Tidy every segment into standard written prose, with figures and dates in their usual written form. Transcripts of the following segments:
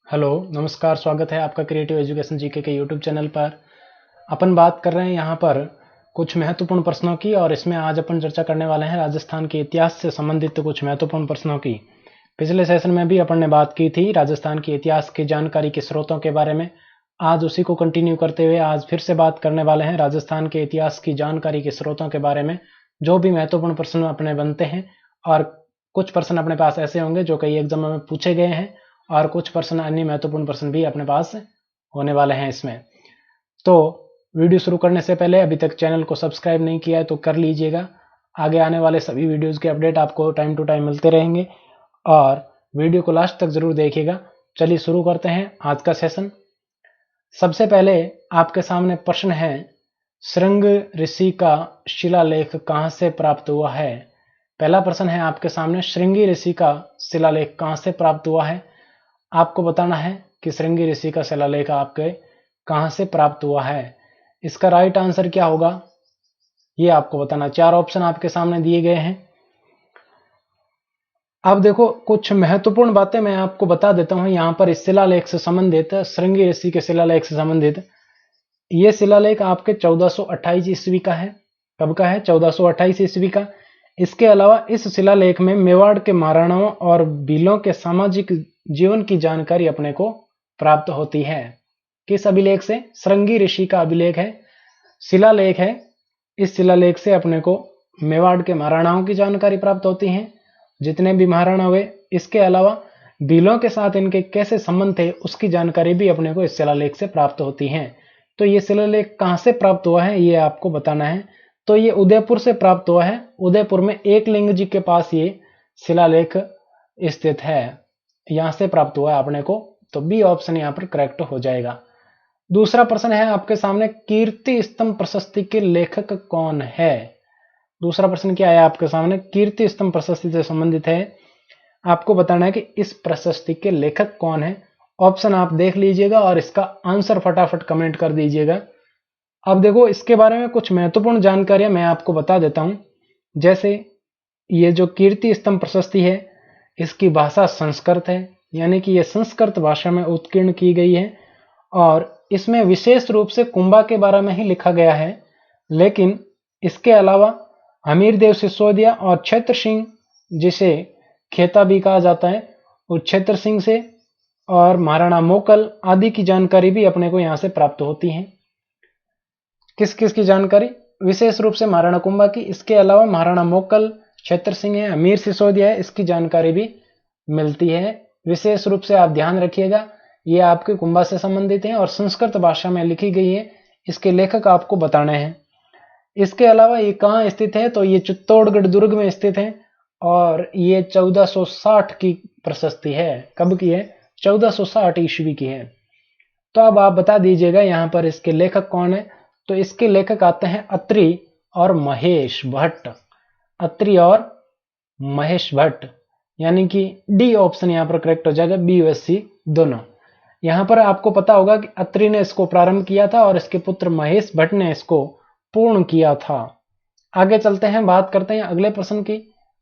Hello, नमस्कार। स्वागत है आपका क्रिएटिव एजुकेशन जीके के यूट्यूब चैनल पर। अपन बात कर रहे हैं यहाँ पर कुछ महत्वपूर्ण प्रश्नों की, और इसमें आज अपन चर्चा करने वाले हैं राजस्थान के इतिहास से संबंधित कुछ महत्वपूर्ण प्रश्नों की। पिछले सेशन में भी अपन ने बात की थी राजस्थान के इतिहास की जानकारी के स्रोतों के बारे में। आज उसी को कंटिन्यू करते हुए आज फिर से बात करने वाले हैं राजस्थान के इतिहास की जानकारी के स्रोतों के बारे में, जो भी महत्वपूर्ण प्रश्न अपने बनते हैं। और कुछ प्रश्न अपने पास ऐसे होंगे जो कई एग्जाम में पूछे गए हैं, और कुछ प्रश्न अन्य महत्वपूर्ण प्रश्न भी अपने पास होने वाले हैं इसमें। तो वीडियो शुरू करने से पहले अभी तक चैनल को सब्सक्राइब नहीं किया है तो कर लीजिएगा। आगे आने वाले सभी वीडियोस के अपडेट आपको टाइम टू टाइम मिलते रहेंगे, और वीडियो को लास्ट तक जरूर देखिएगा। चलिए शुरू करते हैं आज का सेशन। सबसे पहले आपके सामने प्रश्न है, श्रृंग ऋषि का शिलालेख कहां से प्राप्त हुआ है। पहला प्रश्न है आपके सामने, श्रृंगी ऋषि का शिलालेख कहां से प्राप्त हुआ है। आपको बताना है कि श्रृंगी ऋषि का शिलालेख आपके कहां से प्राप्त हुआ है। इसका राइट आंसर क्या होगा ये आपको बताना। 4 ऑप्शन आपके सामने दिए गए हैं। अब देखो, कुछ महत्वपूर्ण बातें मैं आपको बता देता हूं यहां पर इस शिलालेख से संबंधित, श्रृंगी ऋषि के शिलालेख से संबंधित। यह शिलालेख आपके 1428 ईस्वी का है। कब का है? 1428 ईस्वी का। इसके अलावा इस शिलालेख में मेवाड़ के महाराणाओं और भीलों के सामाजिक जीवन की जानकारी अपने को प्राप्त होती है। किस अभिलेख से? श्रृंगी ऋषि का अभिलेख है, शिलालेख है। इस शिलालेख से अपने को मेवाड़ के महाराणाओं की जानकारी प्राप्त होती है, जितने भी महाराणा हुए। इसके अलावा भीलों के साथ इनके कैसे संबंध थे उसकी जानकारी भी अपने को इस शिलालेख से प्राप्त होती है। तो ये शिलालेख कहां से प्राप्त हुआ है ये आपको बताना है। तो ये उदयपुर से प्राप्त हुआ है। उदयपुर में एकलिंग जी के पास ये शिलालेख स्थित है, यहां से प्राप्त हुआ है अपने को। तो बी ऑप्शन यहां पर करेक्ट हो जाएगा। दूसरा प्रश्न है आपके सामने, कीर्ति स्तंभ प्रशस्ति के लेखक कौन है। दूसरा प्रश्न क्या है आपके सामने? कीर्ति स्तंभ प्रशस्ति से संबंधित है। आपको बताना है कि इस प्रशस्ति के लेखक कौन है। ऑप्शन आप देख लीजिएगा और इसका आंसर फटाफट कमेंट कर दीजिएगा। अब देखो, इसके बारे में कुछ महत्वपूर्ण जानकारियां मैं आपको बता देता हूं। जैसे ये जो कीर्ति स्तंभ प्रशस्ति है, इसकी भाषा संस्कृत है, यानी कि यह संस्कृत भाषा में उत्कीर्ण की गई है, और इसमें विशेष रूप से कुंभा के बारे में ही लिखा गया है। लेकिन इसके अलावा हमीरदेव सिसोदिया और क्षेत्र सिंह, जिसे खेता भी कहा जाता है, उस क्षेत्र सिंह से और महाराणा मोकल आदि की जानकारी भी अपने को यहां से प्राप्त होती है। किस किस की जानकारी? विशेष रूप से महाराणा कुंभा की। इसके अलावा महाराणा मोकल, क्षेत्र सिंह है, हमीर सिसोदिया है, इसकी जानकारी भी मिलती है। विशेष रूप से आप ध्यान रखिएगा, ये आपके कुंभा से संबंधित है और संस्कृत भाषा में लिखी गई है। इसके लेखक आपको बताने हैं। इसके अलावा ये कहाँ स्थित है? तो ये चित्तौड़गढ़ दुर्ग में स्थित है, और ये 1460 की प्रशस्ति है। कब की है? 1460 ईस्वी की है। तो अब आप बता दीजिएगा यहां पर इसके लेखक कौन है। तो इसके लेखक आते हैं अत्रि और महेश भट्ट। अत्रि और महेश भट्ट, यानी कि डी ऑप्शन यहां पर करेक्ट हो जाएगा, बी और सी दोनों। यहां पर आपको पता होगा कि अत्रि ने इसको प्रारंभ किया था और इसके पुत्र महेश भट्ट ने इसको पूर्ण किया था। आगे चलते हैं, बात करते हैं अगले प्रश्न की।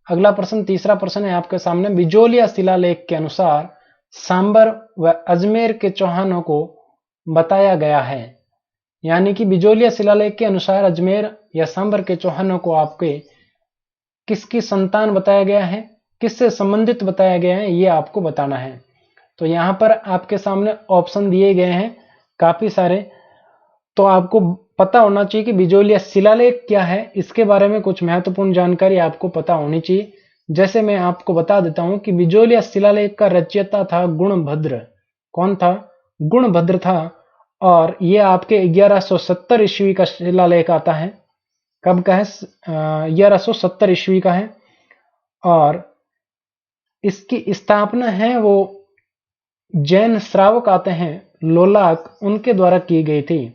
अगला प्रश्न, तीसरा प्रश्न है आपके सामने, बिजोलिया शिलालेख के अनुसार सांबर व अजमेर के चौहानों को बताया गया है। यानी कि बिजोलिया शिलालेख के अनुसार अजमेर या सांबर के चौहानों को आपके किसकी संतान बताया गया है, किससे संबंधित बताया गया है, ये आपको बताना है। तो यहां पर आपके सामने ऑप्शन दिए गए हैं काफी सारे। तो आपको पता होना चाहिए कि बिजोलिया शिलालेख क्या है, इसके बारे में कुछ महत्वपूर्ण जानकारी आपको पता होनी चाहिए। जैसे मैं आपको बता देता हूं कि बिजोलिया शिलालेख का रचयिता था गुणभद्र। कौन था? गुणभद्र था। और यह आपके 1170 ईस्वी का शिलालेख आता है। कब का है? 1170 ईस्वी का है। और इसकी स्थापना है वो जैन श्रावक आते हैं लोलाक, उनके द्वारा की गई थी।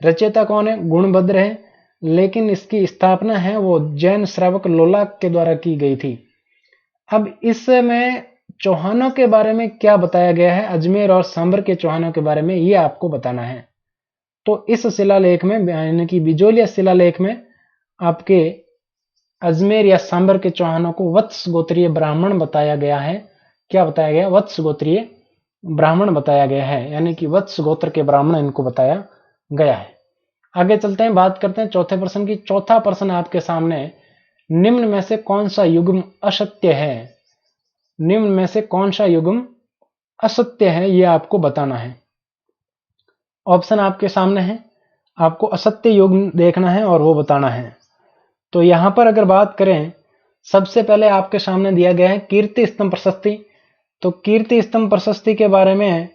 रचयिता कौन है? गुणभद्र है, लेकिन इसकी स्थापना है वो जैन श्रावक लोलाक के द्वारा की गई थी। अब इसमें चौहानों के बारे में क्या बताया गया है, अजमेर और सांबर के चौहानों के बारे में, ये आपको बताना है। तो इस शिलालेख में, यानी कि बिजोलिया शिलालेख में, आपके अजमेर या सांबर के चौहानों को वत्स गोत्रीय ब्राह्मण बताया गया है। क्या बताया गया? वत्स गोत्रीय ब्राह्मण बताया गया है, यानी कि वत्स गोत्र के ब्राह्मण इनको बताया गया है। आगे चलते हैं, बात करते हैं चौथे प्रश्न की। चौथा प्रश्न आपके सामने, निम्न में से कौन सा युग्म असत्य है? निम्न में से कौन सा युग्म असत्य है, यह आपको बताना है। ऑप्शन आपके सामने है, आपको असत्य युग्म देखना है और वो बताना है। तो यहां पर अगर बात करें, सबसे पहले आपके सामने दिया गया है कीर्ति स्तंभ प्रशस्ति। तो कीर्ति स्तंभ प्रशस्ति के बारे में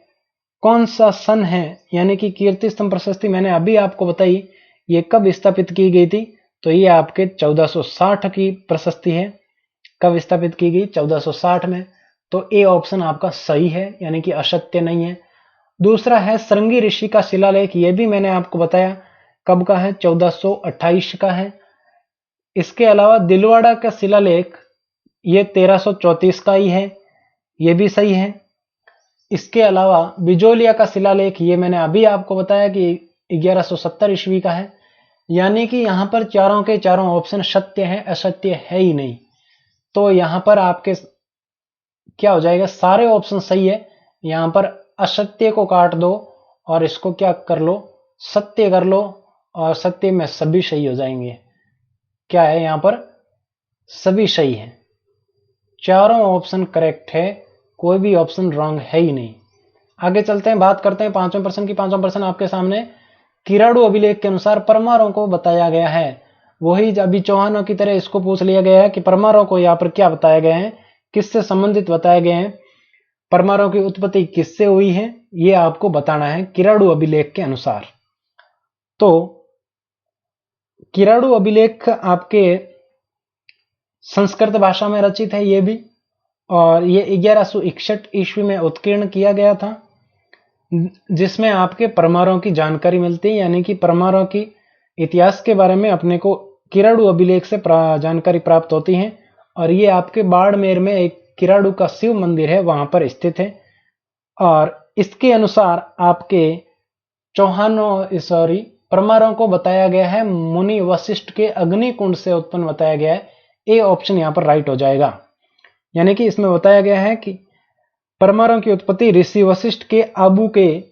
कौन सा सन है, यानी कि कीर्ति स्तंभ प्रशस्ति मैंने अभी आपको बताई, ये कब स्थापित की गई थी? तो ये आपके 1460 की प्रशस्ति है। कब स्थापित की गई? 1460 में। तो ए ऑप्शन आपका सही है, यानी कि असत्य नहीं है। दूसरा है श्रृंगी ऋषि का शिलालेख, ये भी मैंने आपको बताया कब का है, 1428 का है। इसके अलावा दिलवाड़ा का शिलालेख ये 1334 का ही है, ये भी सही है। इसके अलावा बिजोलिया का शिलालेख ये मैंने अभी आपको बताया कि 1170 ईस्वी का है। यानी कि यहां पर चारों के चारों ऑप्शन सत्य है, असत्य है ही नहीं। तो यहां पर आपके क्या हो जाएगा, सारे ऑप्शन सही है। यहां पर असत्य को काट दो और इसको क्या कर लो, सत्य कर लो, और सत्य में सभी सही हो जाएंगे। क्या है यहां पर, सभी सही है, चारों ऑप्शन करेक्ट है, कोई भी ऑप्शन रॉन्ग है ही नहीं। आगे चलते हैं, बात करते हैं पांचवें प्रश्न की। पांचवा प्रश्न आपके सामने, किराड़ू अभिलेख के अनुसार परमारों को बताया गया है। वही अभी चौहानों की तरह इसको पूछ लिया गया है कि परमारों को यहाँ पर क्या बताया गया है, किससे संबंधित बताए गए हैं, परमारों की उत्पत्ति किससे हुई है, ये आपको बताना है किराड़ू अभिलेख के अनुसार। तो किराड़ू अभिलेख आपके संस्कृत भाषा में रचित है ये भी, और ये 1161 ईस्वी में उत्कीर्ण किया गया था, जिसमें आपके परमारों की जानकारी मिलती है, यानी कि परमारों की इतिहास के बारे में अपने को किराड़ू अभिलेख से जानकारी प्राप्त होती है। और ये आपके बाड़मेर में एक किराड़ू का शिव मंदिर है, वहां पर स्थित है। और इसके अनुसार आपके चौहानों सॉरी परमारों को बताया गया है मुनि वशिष्ठ के अग्निकुंड से उत्पन्न बताया गया है। ए ऑप्शन यहां पर राइट हो जाएगा। यानी कि इसमें बताया गया है कि परमारों की उत्पत्ति ऋषि वशिष्ठ के आबू के,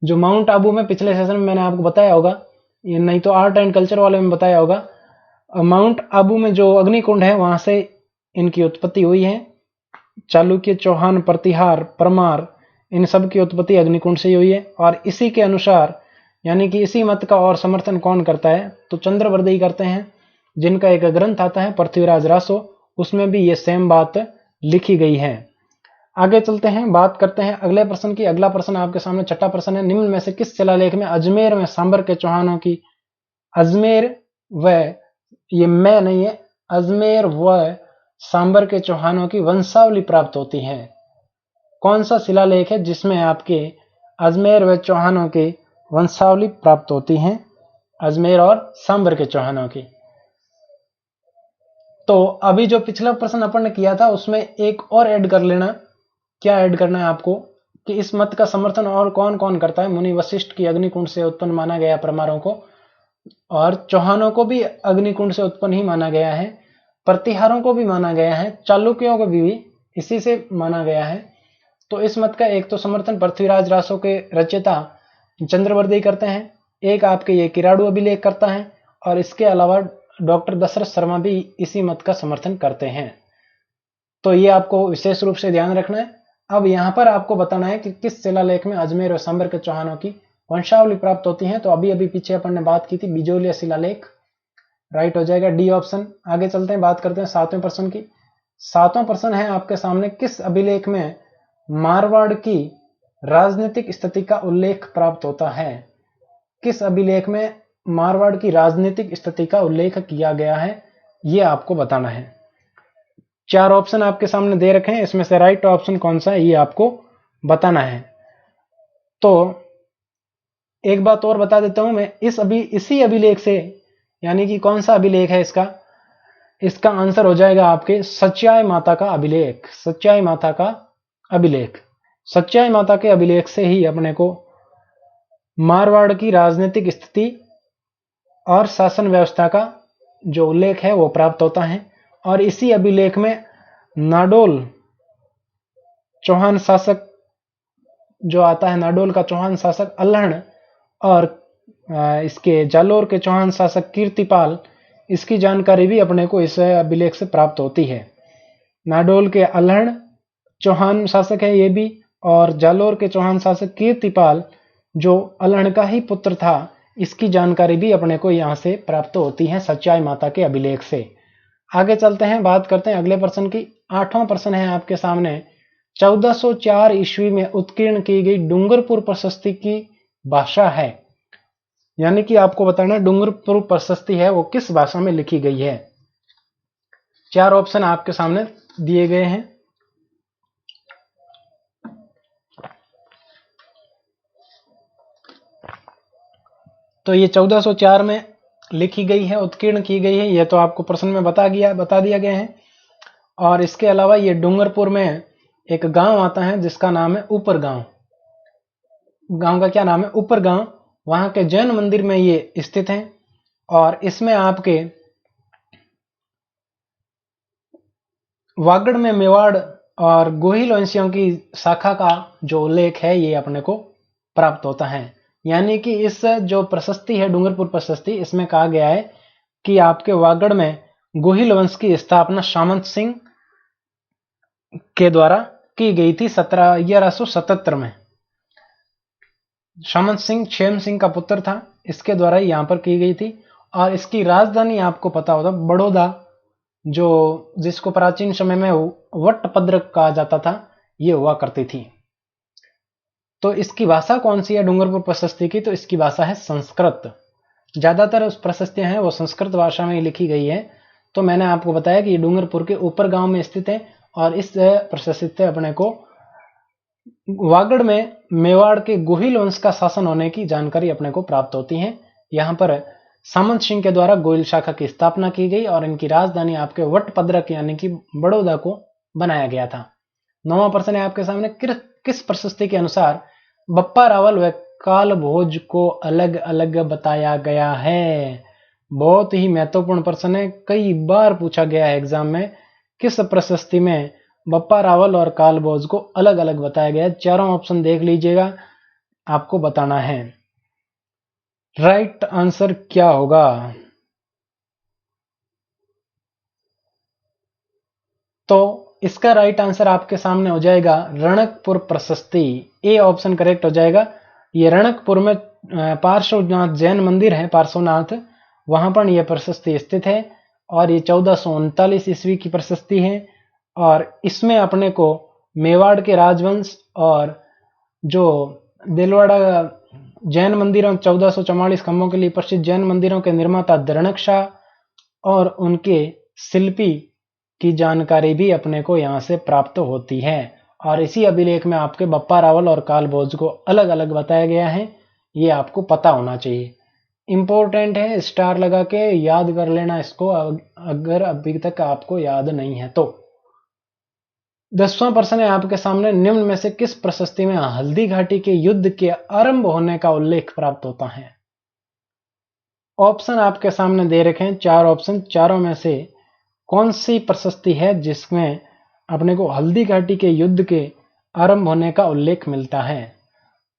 जो माउंट आबू में पिछले सेशन में मैंने आपको बताया होगा, ये नहीं तो आर्ट एंड कल्चर वाले में बताया होगा, माउंट आबू में जो अग्निकुंड है वहां से इनकी उत्पत्ति हुई है। चालुक्य, चौहान, प्रतिहार, परमार, इन सब की उत्पत्ति अग्निकुंड से ही हुई है। और इसी के अनुसार, यानी कि इसी मत का और समर्थन कौन करता है, तो चंद्रवर्दी करते हैं, जिनका एक ग्रंथ आता है पृथ्वीराज रासो, उसमें भी ये सेम बात लिखी गई है। आगे चलते हैं, बात करते हैं अगले प्रश्न की। अगला प्रश्न आपके सामने छठा प्रश्न है, निम्न में से किस शिलालेख में अजमेर में सांबर के चौहानों की, अजमेर व, ये मैं नहीं है, अजमेर व सांबर के चौहानों की वंशावली प्राप्त होती है? कौन सा शिलालेख है जिसमें आपके अजमेर व चौहानों की वंशावली प्राप्त होती है, अजमेर और सांबर के चौहानों की? तो अभी जो पिछला प्रश्न अपन ने किया था उसमें एक और ऐड कर लेना। क्या ऐड करना है आपको, कि इस मत का समर्थन और कौन कौन करता है? मुनि वशिष्ठ की अग्निकुंड से उत्पन्न माना गया परमारों को, और चौहानों को भी अग्निकुंड से उत्पन्न ही माना गया है, प्रतिहारों को भी माना गया है, चालुक्यों को भी इसी से माना गया है। तो इस मत का एक तो समर्थन पृथ्वीराज रासो के रचयिता चंद्रवर्दी करते हैं, एक आपके ये किराड़ू अभिलेख करता है, और इसके अलावा डॉक्टर दशरथ शर्मा भी इसी मत का समर्थन करते हैं। तो ये आपको विशेष रूप से ध्यान रखना है। अब यहां पर आपको बताना है कि किस शिलालेख में अजमेर और सांबर के चौहानों की वंशावली प्राप्त होती है। तो अभी अभी पीछे अपन ने बात की थी बिजोलिया शिलालेख, राइट हो जाएगा डी ऑप्शन। आगे चलते हैं, बात करते हैं सातवें प्रश्न की। सातवां प्रश्न है आपके सामने, किस अभिलेख में मारवाड़ की राजनीतिक स्थिति का उल्लेख प्राप्त होता है? किस अभिलेख में मारवाड़ की राजनीतिक स्थिति का उल्लेख किया गया है, यह आपको बताना है। चार ऑप्शन आपके सामने दे रखे हैं, इसमें से राइट ऑप्शन कौन सा है ये आपको बताना है। तो एक बात और बता देता हूं मैं, इसी अभिलेख से, यानी कि कौन सा अभिलेख है इसका आंसर हो जाएगा आपके सच्चाई माता का अभिलेख। सच्चाई माता का अभिलेख, सच्चाई माता के अभिलेख से ही अपने को मारवाड़ की राजनीतिक स्थिति और शासन व्यवस्था का जो उल्लेख है वो प्राप्त होता है। और इसी अभिलेख में नाडोल चौहान शासक जो आता है नाडोल का चौहान शासक अल्हड़ और इसके जालोर के चौहान शासक कीर्तिपाल, इसकी जानकारी भी अपने को इस अभिलेख से प्राप्त होती है। नाडोल के अल्हड़ चौहान शासक है ये भी, और जालोर के चौहान शासक कीर्तिपाल जो अल्हड़ का ही पुत्र था, इसकी जानकारी भी अपने को यहाँ से प्राप्त होती है सच्चाई माता के अभिलेख से। आगे चलते हैं, बात करते हैं अगले प्रश्न की। 8वां प्रश्न है आपके सामने। 1404 ईस्वी में उत्कीर्ण की गई डूंगरपुर प्रशस्ति की भाषा है, यानी कि आपको बताना डूंगरपुर प्रशस्ति है वो किस भाषा में लिखी गई है। 4 ऑप्शन आपके सामने दिए गए हैं। तो ये 1404 में लिखी गई है, उत्कीर्ण की गई है, ये तो आपको प्रश्न में बता दिया गया है। और इसके अलावा ये डूंगरपुर में एक गांव आता है जिसका नाम है ऊपर गांव। गांव का क्या नाम है? ऊपर गांव। वहां के जैन मंदिर में ये स्थित है और इसमें आपके वागड़ में मेवाड़ और गोहिल वंशियों की शाखा का जो उल्लेख है ये अपने को प्राप्त होता है। यानी कि इस जो प्रशस्ति है डूंगरपुर प्रशस्ति, इसमें कहा गया है कि आपके वागड़ में गोहिल वंश की स्थापना सामंत सिंह के द्वारा की गई थी 1177 में। सामंत सिंह क्षेम सिंह का पुत्र था, इसके द्वारा ही यहां पर की गई थी। और इसकी राजधानी आपको पता होगा बड़ौदा, जो जिसको प्राचीन समय में वटपद्र कहा जाता था, ये हुआ करती थी। तो इसकी भाषा कौन सी है डूंगरपुर प्रशस्ति की? तो इसकी भाषा है संस्कृत। ज्यादातर उस प्रशस्तियां हैं वो संस्कृत भाषा में लिखी गई है। तो मैंने आपको बताया कि ये डूंगरपुर के ऊपर गांव में स्थित है और इस प्रशस्ति से अपने को वागड़ में मेवाड़ के गोहिल वंश का शासन होने की जानकारी अपने को प्राप्त होती है। यहां पर सामंत सिंह के द्वारा गोहिल शाखा की स्थापना की गई और इनकी राजधानी आपके वटपद्रक यानी कि बड़ौदा को बनाया गया था। 9वां प्रश्न है आपके सामने। किस प्रशस्ति के अनुसार बप्पा रावल व काल भोज को अलग अलग बताया गया है? बहुत ही महत्वपूर्ण प्रश्न है, कई बार पूछा गया है एग्जाम में। किस प्रशस्ति में बप्पा रावल और काल भोज को अलग अलग बताया गया है? चारों ऑप्शन देख लीजिएगा, आपको बताना है। राइट आंसर क्या होगा? तो इसका राइट आंसर आपके सामने हो जाएगा रणकपुर प्रशस्ति। ए ऑप्शन करेक्ट हो जाएगा। ये रणकपुर में पार्श्वनाथ जैन मंदिर है, पार्श्वनाथ, वहां पर यह प्रशस्ति स्थित है और ये 1439 ईस्वी की प्रशस्ति है। और इसमें अपने को मेवाड़ के राजवंश और जो दिलवाड़ा जैन मंदिरों 1444 खंभों के लिए प्रसिद्ध जैन मंदिरों के निर्माता दरणक शाह और उनके शिल्पी की जानकारी भी अपने को यहां से प्राप्त होती है। और इसी अभिलेख में आपके बप्पा रावल और काल भोज को अलग अलग बताया गया है, ये आपको पता होना चाहिए। इंपॉर्टेंट है, स्टार लगा के याद कर लेना इसको अगर अभी तक आपको याद नहीं है तो। 10वां प्रश्न है आपके सामने। निम्न में से किस प्रशस्ति में हल्दी घाटी के युद्ध के आरंभ होने का उल्लेख प्राप्त होता है? ऑप्शन आपके सामने दे रखे हैं, 4 ऑप्शन। चारों में से कौन सी प्रशस्ति है जिसमें अपने को हल्दी घाटी के युद्ध के आरंभ होने का उल्लेख मिलता है?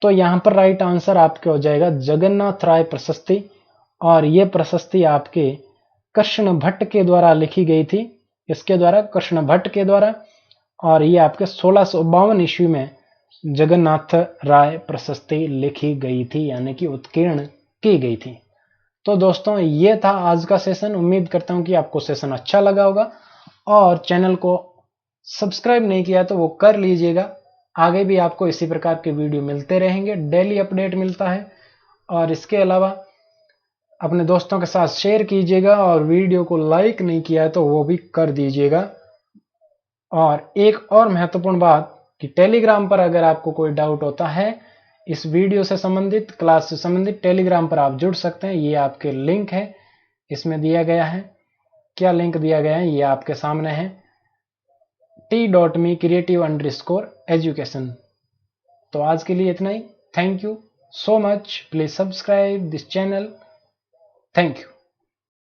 तो यहां पर राइट आंसर आपके हो जाएगा जगन्नाथ राय प्रशस्ति। और यह प्रशस्ति आपके कृष्ण भट्ट के द्वारा लिखी गई थी, इसके द्वारा कृष्ण भट्ट के द्वारा। और ये आपके 1652 ईस्वी में जगन्नाथ राय प्रशस्ति लिखी गई थी, यानी कि उत्कीर्ण की गई थी। तो दोस्तों ये था आज का सेशन। उम्मीद करता हूं कि आपको सेशन अच्छा लगा होगा और चैनल को सब्सक्राइब नहीं किया तो वो कर लीजिएगा। आगे भी आपको इसी प्रकार के वीडियो मिलते रहेंगे, डेली अपडेट मिलता है। और इसके अलावा अपने दोस्तों के साथ शेयर कीजिएगा और वीडियो को लाइक नहीं किया है तो वो भी कर दीजिएगा। और एक और महत्वपूर्ण बात कि टेलीग्राम पर अगर आपको कोई डाउट होता है इस वीडियो से संबंधित, क्लास से संबंधित, टेलीग्राम पर आप जुड़ सकते हैं। ये आपके लिंक है, इसमें दिया गया है। क्या लिंक दिया गया है ये आपके सामने है, t.me creative_education। तो आज के लिए इतना ही। Thank you so much. Please subscribe this channel. Thank you.